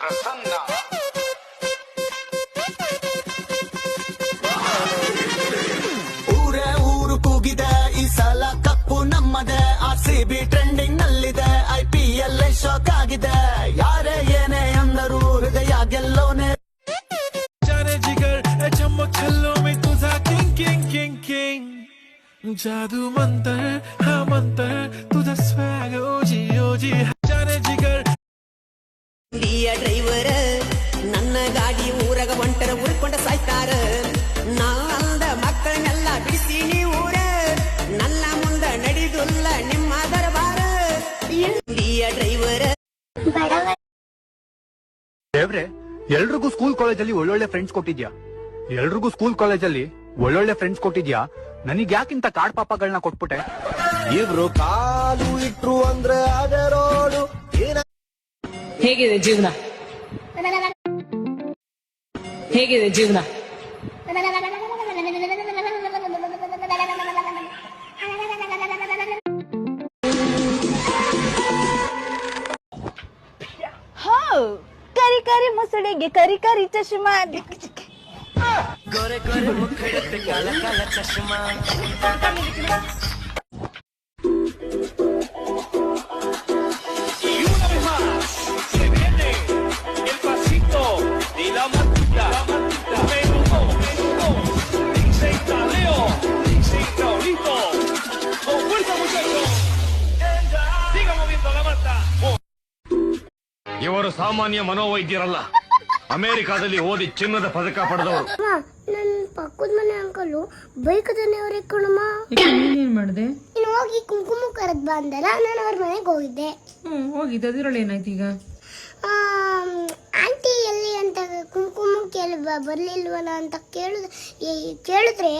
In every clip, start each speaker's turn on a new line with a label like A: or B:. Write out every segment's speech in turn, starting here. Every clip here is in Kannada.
A: ಪ್ರಸನ್ನ
B: ಊರೇ ಊರು ಕೂಗಿದೆ ಈ ಸಲ ಕಪ್ಪು ನಮ್ಮದೇ. RCB ಟ್ರೆಂಡಿಂಗ್ ನಲ್ಲಿದೆ, IPL ಶಾಕ್ ಆಗಿದೆ. ಯಾರೇ ಏನೇ ಅಂದರು ಹೃದಯ ಗೆಲ್ಲೋನೆ.
C: जादू मंतर हा मंतर तुझा स्वॅग ओजी ओजी जाने जिगर
D: ಡ್ರೈವರ್ ನನ್ನ ಗಾಡಿ ಊರಾಗ ಹೊಂಟರ ಉಳ್ಕೊಂಡ ಸಾಯ್ತಾರ. ನಾ ಅಂದ ಮಕ್ಕಳನ್ನೆಲ್ಲ ಬಿಡಿಸಿ ನೀವೂರ ನನ್ನ ಮುಂದ ನಡೆದುಲ್ಲ ನಿಮ್ಮ ದರಬಾರ. ಡ್ರೈವರ್
E: ದೇವ್ರೆ, ಎಲ್ರಿಗೂ ಸ್ಕೂಲ್ ಕಾಲೇಜಲ್ಲಿ ಒಳ್ಳೊಳ್ಳೆ ಫ್ರೆಂಡ್ಸ್ ಕೊಟ್ಟಿದ್ಯಾ. ಎಲ್ರಿಗೂ ಸ್ಕೂಲ್ ಕಾಲೇಜಲ್ಲಿ ಒಳ್ಳೊಳ್ಳೆ ಫ್ರೆಂಡ್ಸ್ ಕೊಟ್ಟಿದ್ಯಾ. ನನಗ್ ಯಾಕಿಂತ ಕಾಡ್ ಪಾಪಗಳನ್ನ ಕೊಟ್ಬಿಟ್ಟೆ.
B: ಇಬ್ರು ಕಾಲು ಇಟ್ರು ಅಂದ್ರೆ ಅದೇ ರೋಡು.
F: ಹೇಗಿದೆ ಜೀವನ? ಹೇಗಿದೆ ಜೀವನ?
G: ಕರಿ ಕರಿ ಮುಸುಳಿಗೆ ಕರಿ ಕರಿ ಚಶ್ಮಾ,
B: गोरे गोरे मुखड़े पे काला काला चश्मा.
A: y una vez más se viene el pasito de la matuta menudo dice Leo dice Taurito con fuerza muchachos siga moviendo la mata.
H: ಇವರು ಸಾಮಾನ್ಯ ಮನೋವೈದ್ಯರಲ್ಲ, ಅಮೆರಿಕಾದಲ್ಲಿ ಓದಿ ಚಿನ್ನದ ಪದಕ ಪಡೆದವರು.
I: ನನ್ನ ಪಕ್ಕದ ಮನೆ ಅಂಕಲು ಬೈಕ್ ಅವರೇ ಕಣಮ್ಮ.
F: ಏನ್ ಮಾಡಿದೆ?
I: ನೀನು ಹೋಗಿ ಕುಂಕುಮ ಕರೆದ್ ಬಂದಲ್ಲ, ನಾನು ಅವ್ರ ಮನೆಗೆ ಹೋಗಿದ್ದೆ.
F: ಹೋಗಿದ್ದೆ, ಅದ್ರಲ್ಲಿ ಏನಾಯ್ತು ಈಗ?
I: ಆಂಟಿ ಎಲ್ಲಿ ಅಂತ ಕುಂಕುಮ ಬರ್ಲಿಲ್ವಲ್ಲ ಅಂತ ಕೇಳಿದ್ರೆ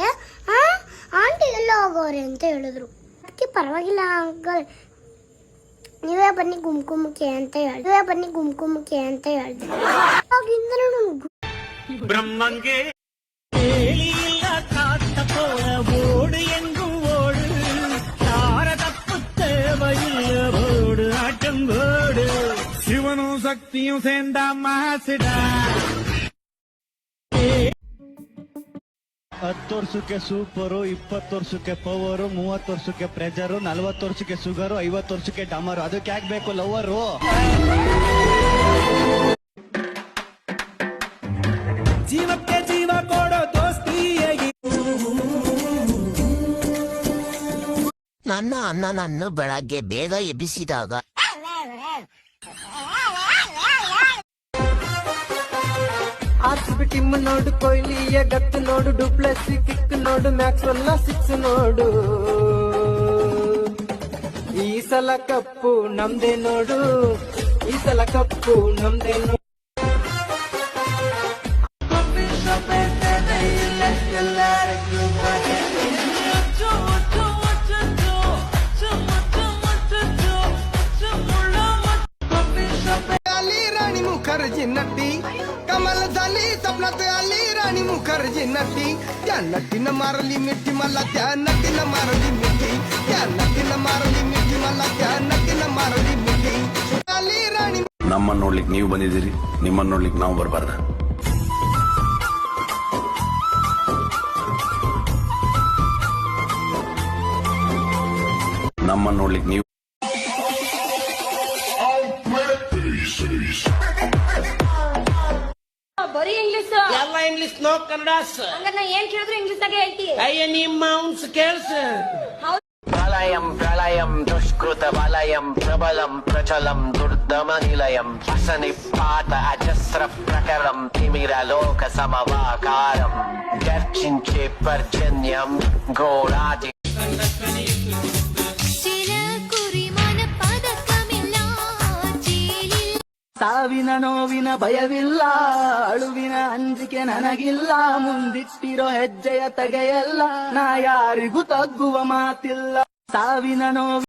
I: ಆಂಟಿ ಎಲ್ಲ ಹೋಗೋರೆ ಅಂತ ಹೇಳಿದ್ರು. ಅದಕ್ಕೆ ಪರವಾಗಿಲ್ಲ ಅಂಕಲ್, ನೀವೇ ಬನ್ನಿ ಕುಂಕುಮಕ್ಕೆ ಅಂತ ಹೇಳಿದೆ. ಆಗಿಂದ
A: ಬ್ರಹ್ಮಂಗೆ
B: ஓடு எங்கும் ஓடு, தார தப்பு தேவையில்லை, ஓடு ஆட்டம் ஓடு.
C: ಶಿವನು ಶಕ್ತಿಯು ಸೇಂದ ಮಾಸಿಡ.
J: 10 ವರ್ಷಕ್ಕೆ ಸೂಪರು, 20 ವರ್ಷಕ್ಕೆ ಪವರು, 30 ವರ್ಷಕ್ಕೆ ಪ್ರೆಜರು, 40 ವರ್ಷಕ್ಕೆ ಶುಗರು, 50 ವರ್ಷಕ್ಕೆ ಡಮರು. ಅದಕ್ಕೆ ಯಾಕೆ ಬೇಕು ಲವ್ವರು?
C: ಜೀವಕ್ಕೆ ಜೀವ ಕೊಡೋ ದೋಸ್ತಿಯೇ.
B: ನನ್ನ ಅಣ್ಣನನ್ನು ಬೆಳಗ್ಗೆ ಬೇಗ ಎಬ್ಬಿಸಿದಾಗ
D: RCB ಟೀಮ್ ನೋಡು, ಕೊಹ್ಲಿಯ ಗತ್ತು ನೋಡು, ಡುಪ್ಲೆಸಿ ಕಿಕ್ ನೋಡು, ಮ್ಯಾಕ್ಸ್ವೆಲ್ 6 ನೋಡು. ಈ ಸಲ ಕಪ್ಪು ನಮ್ದೇ ನೋಡು, ಈ ಸಲ ಕಪ್ಪು ನಮ್ದೇ ನೋಡು.
B: राणी मुखर्जी नटी कमल झाली स्वप्नात आली. राणी मुखर्जी नटी, त्या नटीनं मारली मिठी मला, त्या नटीनं मारली मिठी, त्या नटीनं मारली मिठी मला, त्या नटीनं मारली मिठी. आली राणी.
H: ನಮ್ಮನ್ನ ನೋಡ್ಲಿಕ್ಕೆ ನೀವು ಬಂದಿದ್ದೀರಿ, ನಿಮ್ಮನ್ನ ನೋಡ್ಲಿಕ್ಕೆ ನಾವು ಬರಬಾರ್ದ? ನಮ್ಮನ್ನ ನೋಡ್ಲಿಕ್ಕೆ ನೀವು
G: ಬರೀ ಇಂಗ್ಲಿಷ್
D: ಎಲ್ಲ ಇಂಗ್ಲಿಷ್ ನೋ ಕನ್ನಡ.
G: ಹಂಗ ನಾ ಏನ್ ಕೇಳಿದ್ರು ಇಂಗ್ಲಿಷ್ ನಾಗೆ ಹೇಳ್ತಿ.
D: ಅಯ್ಯ ನಿಮ್ಮ ಅವನ್ಸ್ ಕೇಳ್ಸ.
B: ಪ್ರಳಯಂ ಪ್ರಳಯಂ ದುಷ್ಕೃತ ವಲಯಂ ಪ್ರಬಲಂ ಪ್ರಚಲಂ ದುರ್ದಮ ನಿಲಯಂ ಅಸನಿಪಾತ ಅಜಸ್ರ ಪ್ರಕರಂ ತಿಮಿರ ಲೋಕ ಸಮವಾಕಾರಂ ಗರ್ಜಿಂಚೆ ಪರ್ಜನ್ಯಂ ಗೋಳಾದಿ.
D: ಸಾವಿನ ನೋವಿನ ಭಯವಿಲ್ಲ, ಅಳುವಿನ ಅಂಜಿಕೆ ನನಗಿಲ್ಲ, ಮುಂದಿಟ್ಟಿರೋ ಹೆಜ್ಜೆಯ ತೆಗೆಯಲ್ಲ, ನಾ ಯಾರಿಗೂ ತಗ್ಗುವ ಮಾತಿಲ್ಲ. ಸಾವಿನ ನೋವು